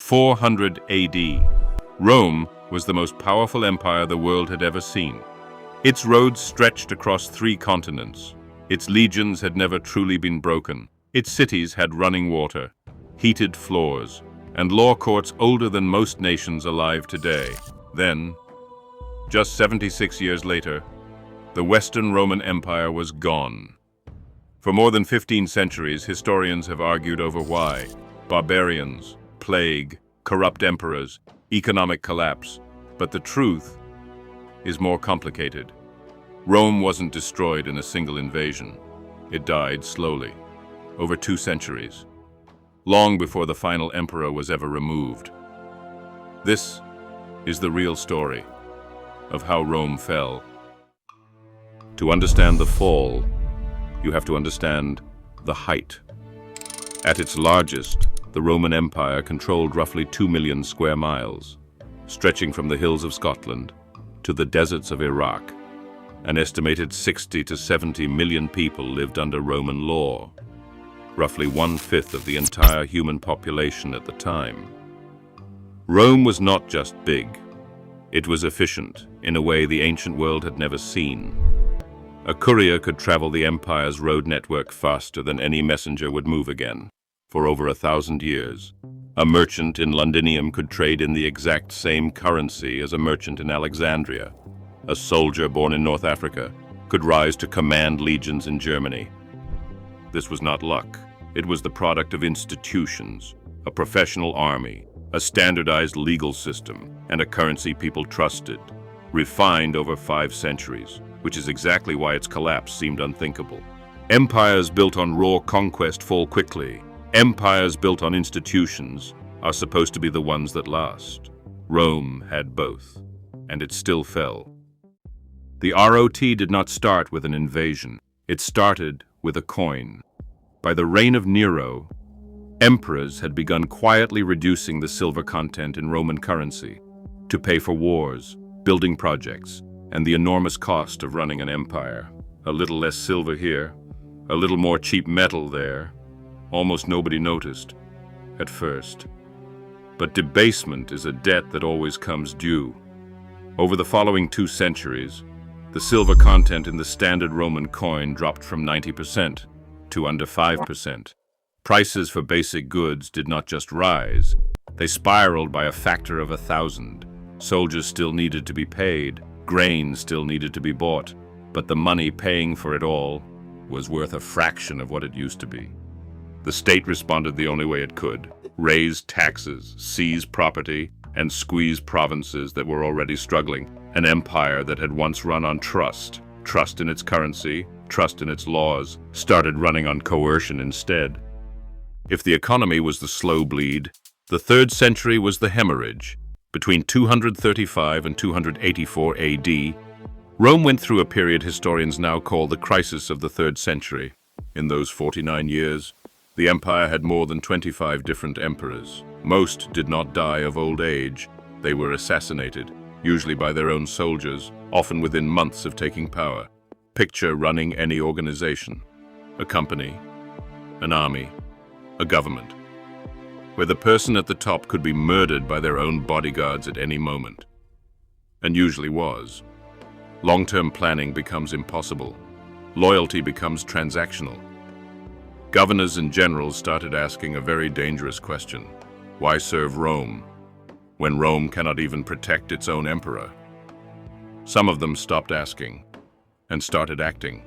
400 AD. Rome was the most powerful empire the world had ever seen. Its roads stretched across 3 continents. Its legions had never truly been broken. Its cities had running water, heated floors, and law courts older than most nations alive today. Then, just 76 years later, the Western Roman Empire was gone. For more than 15 centuries, historians have argued over why. Barbarians, plague, corrupt emperors, economic collapse. But the truth is more complicated. Rome wasn't destroyed in a single invasion. It died slowly, over 2 centuries, long before the final emperor was ever removed. This is the real story of how Rome fell. To understand the fall, you have to understand the height. At its largest, the Roman Empire controlled roughly 2 million square miles, stretching from the hills of Scotland to the deserts of Iraq. An estimated 60 to 70 million people lived under Roman law, roughly 1/5 of the entire human population at the time. Rome was not just big. It was efficient in a way the ancient world had never seen. A courier could travel the empire's road network faster than any messenger would move again. For over 1,000 years, a merchant in Londinium could trade in the exact same currency as a merchant in Alexandria. A soldier born in North Africa could rise to command legions in Germany. This was not luck. It was the product of institutions, a professional army, a standardized legal system, and a currency people trusted, refined over 5 centuries, which is exactly why its collapse seemed unthinkable. Empires built on raw conquest fall quickly. Empires built on institutions are supposed to be the ones that last. Rome had both, and it still fell. The ROT did not start with an invasion. It started with a coin. By the reign of Nero, emperors had begun quietly reducing the silver content in Roman currency to pay for wars, building projects, and the enormous cost of running an empire. A little less silver here, a little more cheap metal there. Almost nobody noticed at first. But debasement is a debt that always comes due. Over the following 2 centuries, the silver content in the standard Roman coin dropped from 90% to under 5%. Prices for basic goods did not just rise, they spiraled by a factor of 1,000. Soldiers still needed to be paid, grain still needed to be bought, but the money paying for it all was worth a fraction of what it used to be. The state responded the only way it could: raise taxes, seize property, and squeeze provinces that were already struggling. An empire that had once run on trust in its currency, trust in its laws, started running on coercion instead. If the economy was the slow bleed, the 3rd century was the hemorrhage. Between 235 and 284 AD, Rome went through a period historians now call the crisis of the 3rd century. In those 49 years, the empire had more than 25 different emperors. Most did not die of old age. They were assassinated, usually by their own soldiers, often within months of taking power. Picture running any organization: a company, an army, a government, where the person at the top could be murdered by their own bodyguards at any moment. And usually was. Long-term planning becomes impossible. Loyalty becomes transactional. Governors and generals started asking a very dangerous question: why serve Rome when Rome cannot even protect its own emperor? Some of them stopped asking and started acting.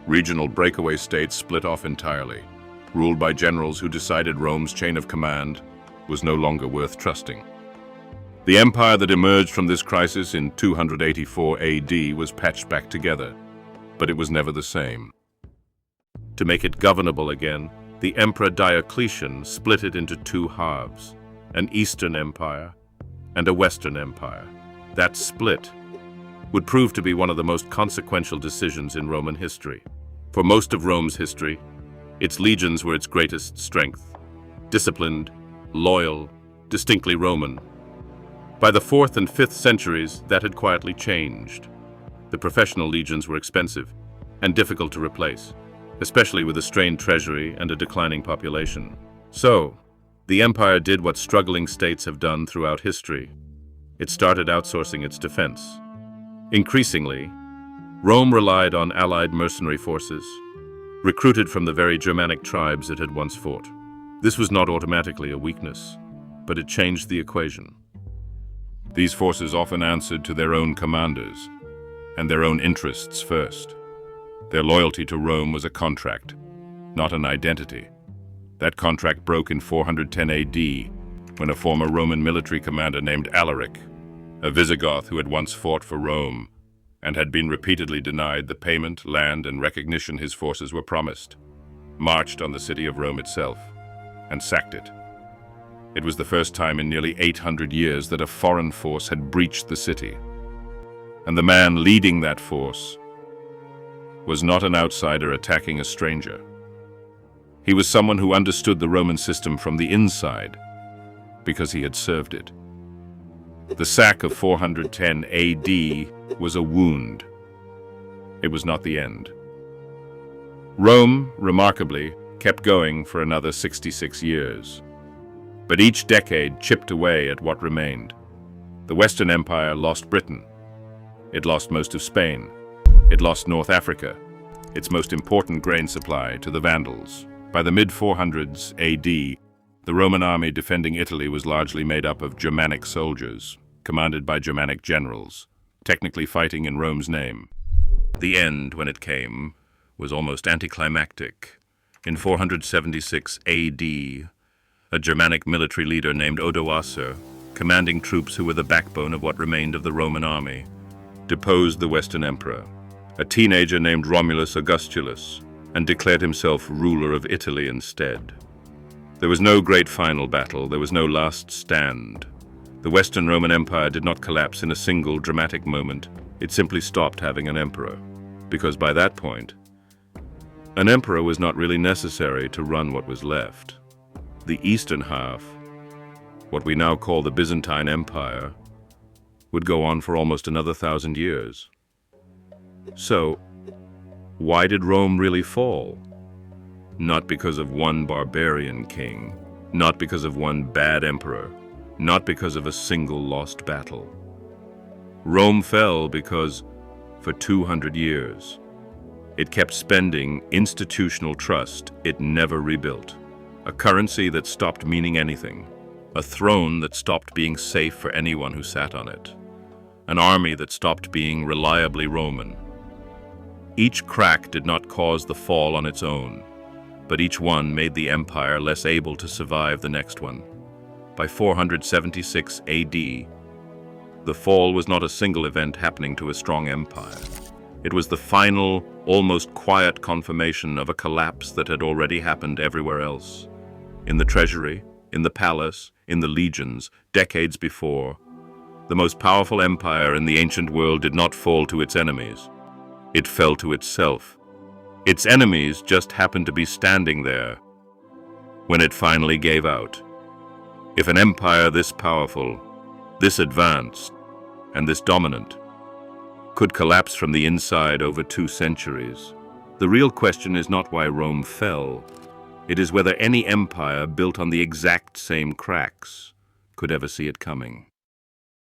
Regional breakaway states split off entirely, ruled by generals who decided Rome's chain of command was no longer worth trusting. The empire that emerged from this crisis in 284 AD was patched back together, but it was never the same. To make it governable again, the Emperor Diocletian split it into 2 halves, an Eastern Empire and a Western Empire. That split would prove to be one of the most consequential decisions in Roman history. For most of Rome's history, its legions were its greatest strength: disciplined, loyal, distinctly Roman. By the 4th and 5th centuries, that had quietly changed. The professional legions were expensive and difficult to replace, especially with a strained treasury and a declining population. So, The empire did what struggling states have done throughout history. It started outsourcing its defense. Increasingly, Rome relied on allied mercenary forces, recruited from the very Germanic tribes it had once fought. This was not automatically a weakness, but it changed the equation. These forces often answered to their own commanders, and their own interests first. Their loyalty to Rome was a contract, not an identity. That contract broke in 410 AD, when a former Roman military commander named Alaric, a Visigoth who had once fought for Rome, and had been repeatedly denied the payment, land, and recognition his forces were promised, marched on the city of Rome itself, and sacked it. It was the first time in nearly 800 years that a foreign force had breached the city. And the man leading that force was not an outsider attacking a stranger. He was someone who understood the Roman system from the inside, because he had served it. The sack of 410 AD was a wound. It was not the end. Rome, remarkably, kept going for another 66 years. But each decade chipped away at what remained. The Western Empire lost Britain. It lost most of Spain. It lost North Africa, its most important grain supply, to the Vandals. By the mid-400s AD, the Roman army defending Italy was largely made up of Germanic soldiers, commanded by Germanic generals, technically fighting in Rome's name. The end, when it came, was almost anticlimactic. In 476 AD, a Germanic military leader named Odoacer, commanding troops who were the backbone of what remained of the Roman army, deposed the Western emperor, a teenager named Romulus Augustulus, and declared himself ruler of Italy instead. There was no great final battle, there was no last stand. The Western Roman Empire did not collapse in a single dramatic moment. It simply stopped having an emperor, because by that point, an emperor was not really necessary to run what was left. The eastern half, what we now call the Byzantine Empire, would go on for almost another 1,000 years. So, why did Rome really fall? Not because of one barbarian king, not because of one bad emperor, not because of a single lost battle. Rome fell because, for 200 years, it kept spending institutional trust it never rebuilt. A currency that stopped meaning anything. A throne that stopped being safe for anyone who sat on it. An army that stopped being reliably Roman. Each crack did not cause the fall on its own, but each one made the empire less able to survive the next one. By 476 AD, the fall was not a single event happening to a strong empire. It was the final, almost quiet confirmation of a collapse that had already happened everywhere else. In the treasury, in the palace, in the legions, decades before, the most powerful empire in the ancient world did not fall to its enemies. It fell to itself. Its enemies just happened to be standing there when it finally gave out. If an empire this powerful, this advanced, and this dominant could collapse from the inside over 2 centuries, the real question is not why Rome fell. It is whether any empire built on the exact same cracks could ever see it coming.